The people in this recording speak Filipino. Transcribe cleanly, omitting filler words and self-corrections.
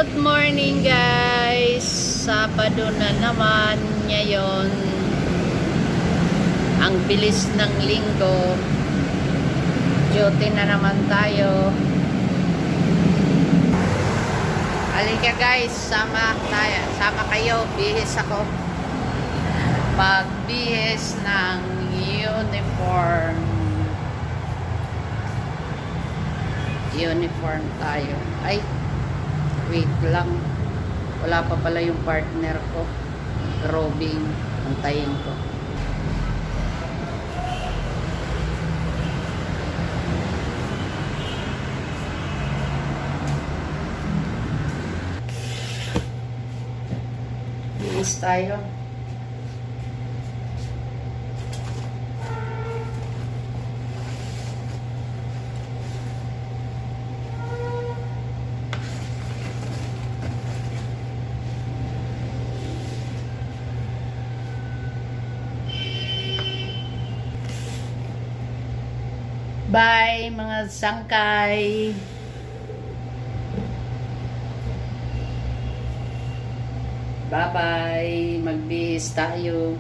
Good morning guys! Sabado na naman ngayon. Ang bilis ng linggo. Duty na naman tayo. Halika guys, sama kayo. Bihis ako. Pagbihis ng uniform tayo. Ay, wait lang. Wala pa pala yung partner ko. Robing. Antayin ko. Bihis tayo. Bye mga sangkay. Bye bye. Magbihis tayo.